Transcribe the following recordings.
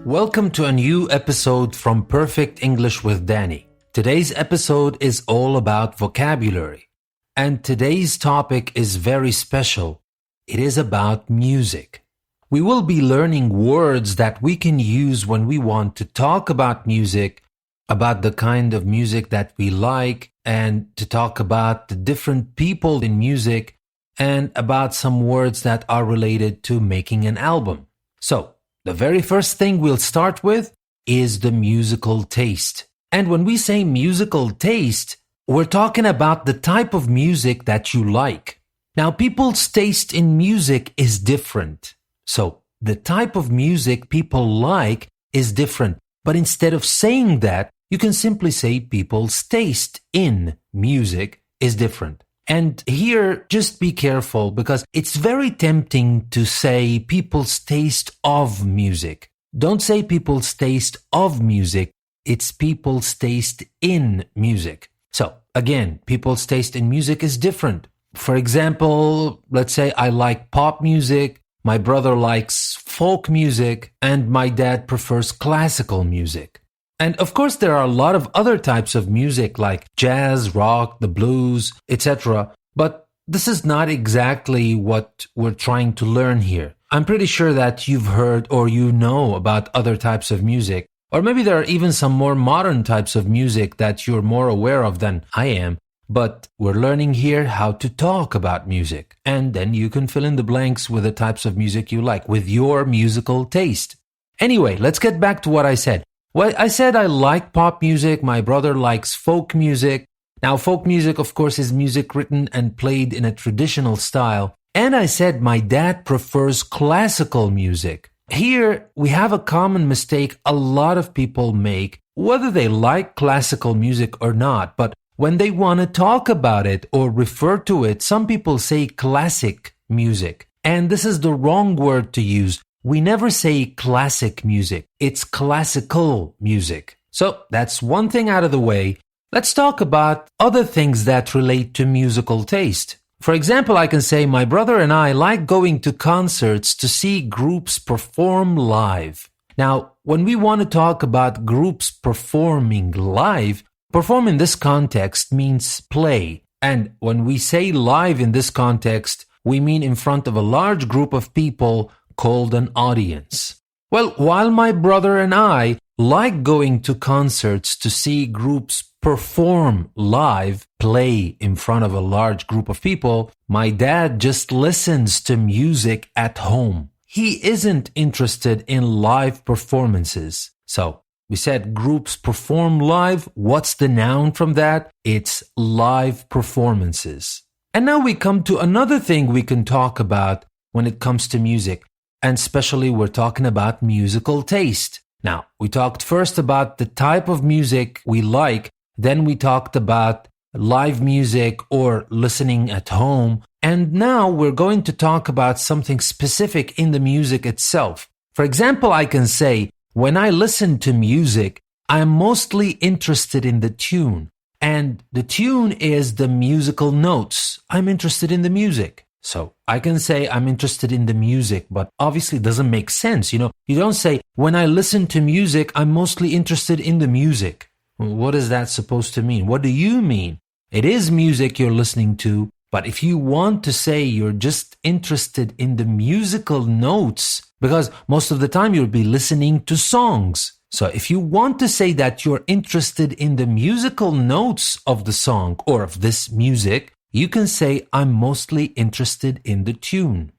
Welcome to a new episode from Perfect English with Danny. Today's episode is all about vocabulary. And today's topic is very special. It is about music. We will be learning words that we can use when we want to talk about music, about the kind of music that we like, and to talk about the different people in music, and about some words that are related to making an album. So, the very first thing we'll start with is the musical taste. And when we say musical taste, we're talking about the type of music that you like. Now, people's taste in music is different. So, the type of music people like is different. But instead of saying that, you can simply say people's taste in music is different. And here, just be careful because it's very tempting to say people's taste of music. Don't say people's taste of music. It's people's taste in music. So, again, people's taste in music is different. For example, let's say I like pop music, my brother likes folk music, and my dad prefers classical music. And of course, there are a lot of other types of music like jazz, rock, the blues, etc. But this is not exactly what we're trying to learn here. I'm pretty sure that you've heard or you know about other types of music. Or maybe there are even some more modern types of music that you're more aware of than I am. But we're learning here how to talk about music. And then you can fill in the blanks with the types of music you like, with your musical taste. Anyway, let's get back to what I said. Well, I said I like pop music. My brother likes folk music. Now, folk music, of course, is music written and played in a traditional style. And I said my dad prefers classical music. Here, we have a common mistake a lot of people make, whether they like classical music or not. But when they want to talk about it or refer to it, some people say classic music. And this is the wrong word to use. We never say classic music. It's classical music. So that's one thing out of the way. Let's talk about other things that relate to musical taste. For example, I can say my brother and I like going to concerts to see groups perform live. Now, when we want to talk about groups performing live, perform in this context means play. And when we say live in this context, we mean in front of a large group of people called an audience. Well, while my brother and I like going to concerts to see groups perform live, play in front of a large group of people, my dad just listens to music at home. He isn't interested in live performances. So, we said groups perform live. What's the noun from that? It's live performances. And now we come to another thing we can talk about when it comes to music. And especially we're talking about musical taste. Now, we talked first about the type of music we like. Then we talked about live music or listening at home. And now we're going to talk about something specific in the music itself. For example, I can say, when I listen to music, I'm mostly interested in the tune. And the tune is the musical notes. I'm interested in the music. So I can say I'm interested in the music, but obviously it doesn't make sense. You don't say, when I listen to music, I'm mostly interested in the music. What is that supposed to mean? What do you mean? It is music you're listening to, but if you want to say you're just interested in the musical notes, because most of the time you'll be listening to songs. So if you want to say that you're interested in the musical notes of the song or of this music, you can say, I'm mostly interested in the tune.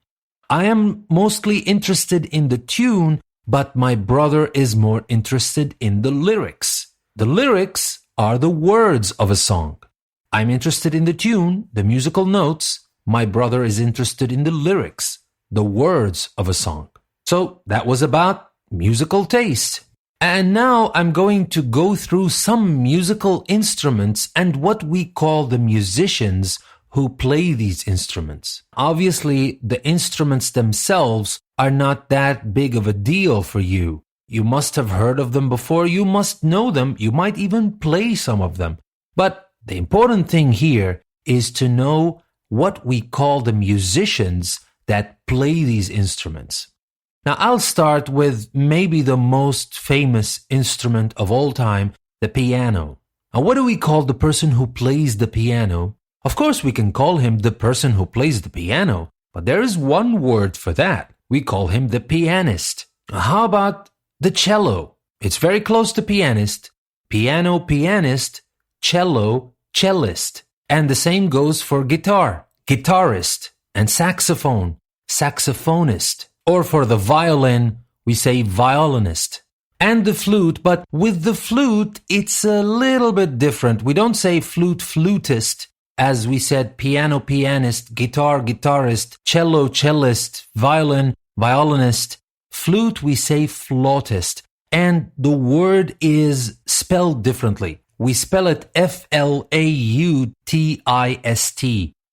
I am mostly interested in the tune, but my brother is more interested in the lyrics. The lyrics are the words of a song. I'm interested in the tune, the musical notes. My brother is interested in the lyrics, the words of a song. So that was about musical taste. And now I'm going to go through some musical instruments and what we call the musicians who play these instruments. Obviously, the instruments themselves are not that big of a deal for you. You must have heard of them before. You must know them. You might even play some of them. But the important thing here is to know what we call the musicians that play these instruments. Now, I'll start with maybe the most famous instrument of all time, the piano. Now, what do we call the person who plays the piano? Of course, we can call him the person who plays the piano, but there is one word for that. We call him the pianist. How about the cello? It's very close to pianist. Piano, pianist. Cello, cellist. And the same goes for guitar, guitarist. And saxophone, saxophonist. Or for the violin, we say violinist. And the flute, but with the flute, it's a little bit different. We don't say flute, flutist, as we said piano, pianist, guitar, guitarist, cello, cellist, violin, violinist. Flute, we say flautist. And the word is spelled differently. We spell it F-L-A-U-T-I-S-T,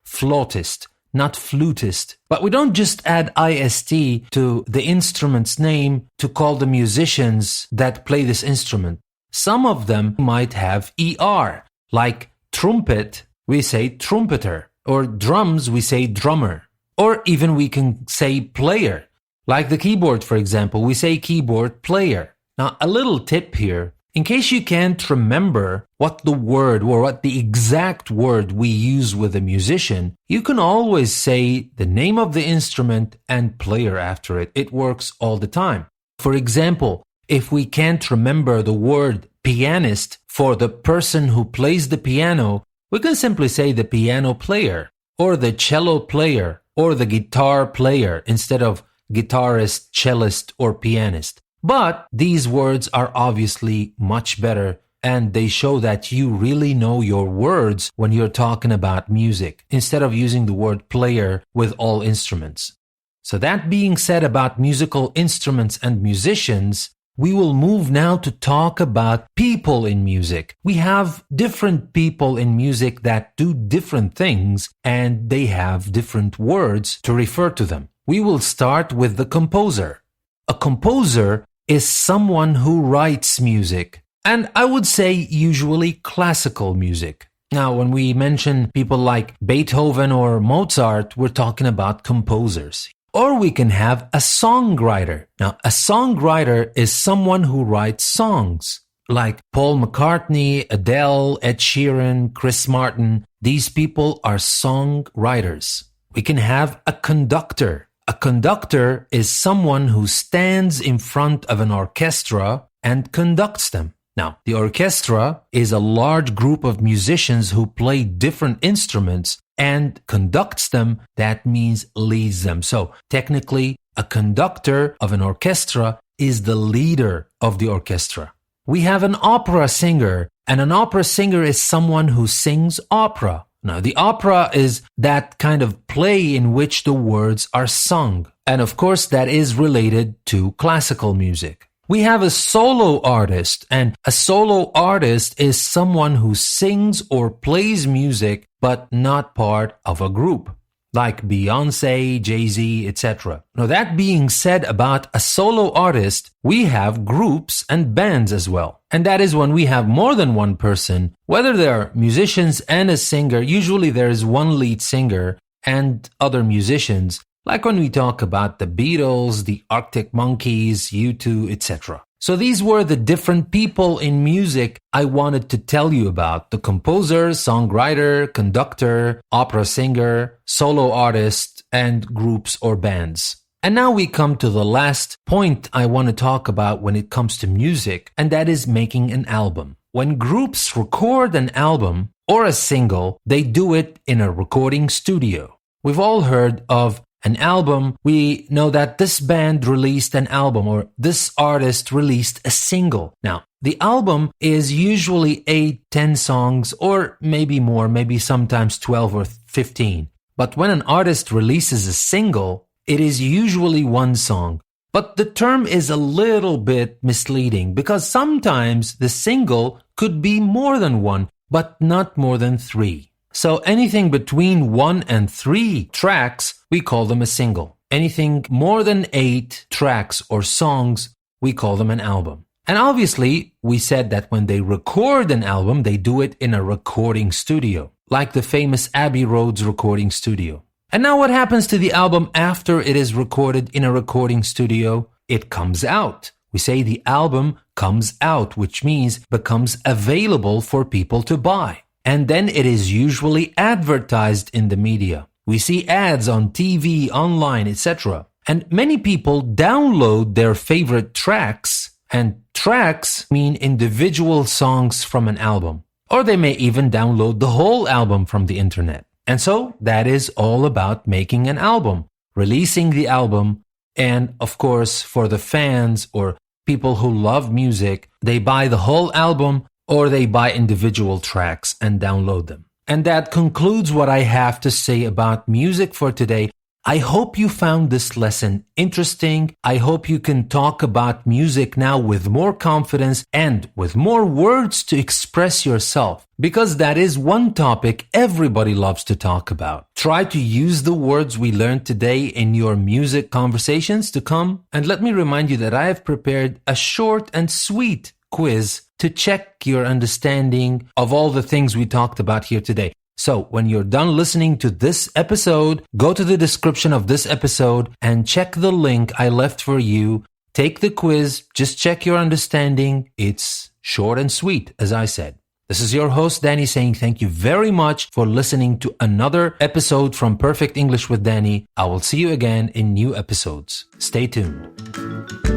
flautist, not flutist. But we don't just add I-S-T to the instrument's name to call the musicians that play this instrument. Some of them might have ER, like trumpet, we say trumpeter, or drums, we say drummer. Or even we can say player, like the keyboard, for example, we say keyboard player. Now, a little tip here. In case you can't remember what the word or what the exact word we use with a musician, you can always say the name of the instrument and player after it. It works all the time. For example, if we can't remember the word pianist for the person who plays the piano, we can simply say the piano player or the cello player or the guitar player instead of guitarist, cellist, or pianist. But these words are obviously much better, and they show that you really know your words when you're talking about music, instead of using the word player with all instruments. So that being said about musical instruments and musicians, we will move now to talk about people in music. We have different people in music that do different things, and they have different words to refer to them. We will start with the composer. A composer is someone who writes music, and I would say usually classical music. Now, when we mention people like Beethoven or Mozart, we're talking about composers. Or we can have a songwriter. Now, a songwriter is someone who writes songs, like Paul McCartney, Adele, Ed Sheeran, Chris Martin. These people are songwriters. We can have a conductor. A conductor is someone who stands in front of an orchestra and conducts them. Now, the orchestra is a large group of musicians who play different instruments and conducts them. That means leads them. So technically, a conductor of an orchestra is the leader of the orchestra. We have an opera singer, and an opera singer is someone who sings opera. Now, the opera is that kind of play in which the words are sung. And of course, that is related to classical music. We have a solo artist, and a solo artist is someone who sings or plays music, but not part of a group, like Beyonce, Jay-Z, etc. Now, that being said about a solo artist, we have groups and bands as well. And that is when we have more than one person, whether they're musicians and a singer. Usually there is one lead singer and other musicians, like when we talk about the Beatles, the Arctic Monkeys, U2, etc. So these were the different people in music I wanted to tell you about: the composer, songwriter, conductor, opera singer, solo artist, and groups or bands. And now we come to the last point I want to talk about when it comes to music, and that is making an album. When groups record an album or a single, they do it in a recording studio. We've all heard of an album. We know that this band released an album or this artist released a single. Now, the album is usually 8, 10 songs or maybe more, maybe sometimes 12 or 15. But when an artist releases a single, it is usually one song. But the term is a little bit misleading because sometimes the single could be more than one, but not more than 3. So anything between 1 and 3 tracks, we call them a single. Anything more than 8 tracks or songs, we call them an album. And obviously, we said that when they record an album, they do it in a recording studio, like the famous Abbey Road's recording studio. And now what happens to the album after it is recorded in a recording studio? It comes out. We say the album comes out, which means becomes available for people to buy. And then it is usually advertised in the media. We see ads on TV, online, etc. And many people download their favorite tracks, and tracks mean individual songs from an album. Or they may even download the whole album from the internet. And so that is all about making an album, releasing the album, and of course for the fans or people who love music, they buy the whole album or they buy individual tracks and download them. And that concludes what I have to say about music for today. I hope you found this lesson interesting. I hope you can talk about music now with more confidence and with more words to express yourself, because that is one topic everybody loves to talk about. Try to use the words we learned today in your music conversations to come. And let me remind you that I have prepared a short and sweet quiz to check your understanding of all the things we talked about here today. So when you're done listening to this episode, go to the description of this episode and check the link I left for you. Take the quiz, just check your understanding. It's short and sweet, as I said. This is your host, Danny, saying thank you very much for listening to another episode from Perfect English with Danny. I will see you again in new episodes. Stay tuned.